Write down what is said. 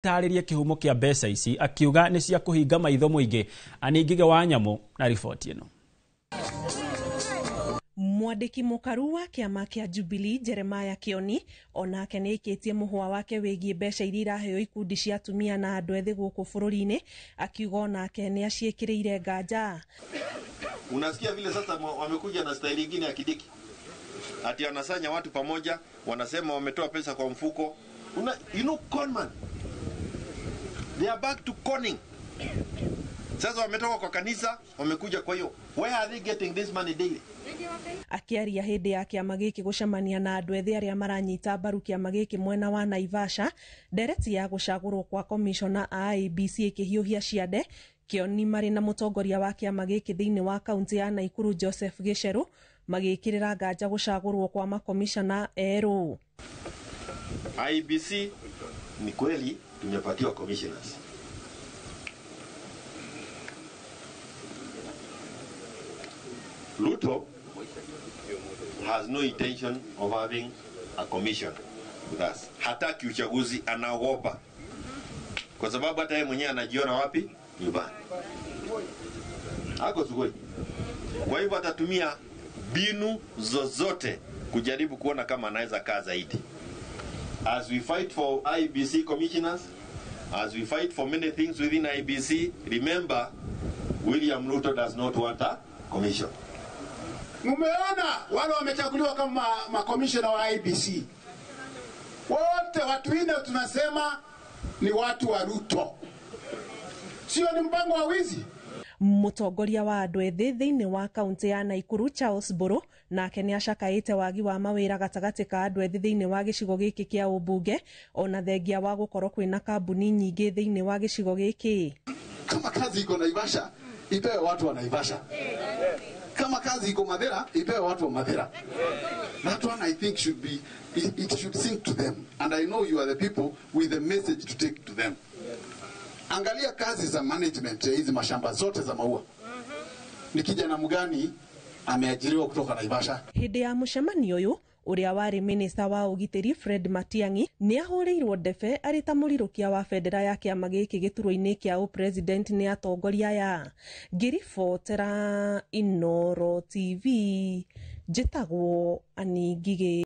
tarĩrie kihumo kia mbeca ici akiuga nĩ cia kũhinga maitho mũingĩ. Ani Ngige wa Nyamũ na riboti ĩno. Mwandĩki mũkaru wa kĩama kĩa Jubilee Jeremiah Kioni onake nĩ aikĩtie mũhwa wake wĩgiĩ mbeca iria iraheo ikundi cia atumia na andũ ethĩ gũkũ bũrũri-inĩ, akiuga onake nĩ aciĩkĩrĩire nganja. Unasikia vile sasa wamekuja na staili nyingine ya Kidiki, ati anasanya watu pamoja, wanasema wametoa pesa kwa mfuko. You know, conman, they are back to conning. Sasa wametoka kwa kanisa, wamekuja kwa hiyo. Where are they getting this money daily? Akiaria hĩndĩ ya kĩama gĩkĩ gũcemania na andũ ethĩ arĩa maranyita mbaru kĩama gĩkĩ mwena wa Naivasha, ndereti ya gũcagũrwo kwa komishona a IEBC ĩkĩhiũhia ciande, Kioni marĩ na mũtongoria wa kĩama gĩkĩ thĩinĩ wa kaunti ya Naikuru Joseph Gicheru magĩkĩrĩra nganja gũcagũrwo kwa makomishona erũ. IEBC ni kweli tumepatiwa commissioners. Ruto has no intention of having a commission with us. Hataki uchaguzi, anaogopa. Kwa sababu hata yeye mwenyewe anajiona wapi? Nyumbani. Hako sugoi. Kwa hivyo atatumia binu zozote kujaribu kuona kama anaweza kaa zaidi. As we fight for IEBC commissioners, as we fight for many things within IEBC, remember, William Ruto does not want a commission. Mumeona wale wamechaguliwa kama makomishona wa IEBC. Wote watu wine tunasema ni watu wa Ruto. Sio ni mpango wa wizi. Mũtongoria wa andũ ethĩ thĩinĩ wa kaunti ya Naikuru Charles Buru nake nĩ acakaĩte wagi wa mawĩra gatagatĩ ka andũ ethĩ thĩinĩ wa gĩcigo gĩkĩ kĩa ũmbunge, ona thengia wa gũkorwo kwĩna kambuni nyingĩ thĩinĩ wa gĩcigo gĩkĩ. Kama kazi iko Naivasha, ipewe watu wa Naivasha. Kama kazi iko Mathira, ipewe watu wa Mathira. That one I think should be, it should sink to them. And I know you are the people with the message to take to them. Angalia kazi za management ya hizi mashamba zote za maua. Ni kijana mgani ameajiriwa kutoka Naivasha? Hĩndĩ ya mũcemanio ũyũ, ũrĩa warĩ minista wa ũgitĩri Fred Matiang'i nĩ ahũrĩirwo ndebe arĩ ta mũrirũkia wa bendera ya kĩama gĩkĩ gĩturwa-inĩ kĩa ũpresident nĩ atongoria aya. Ngĩribotera Inooro TV, njĩtagwo Ani Ngige.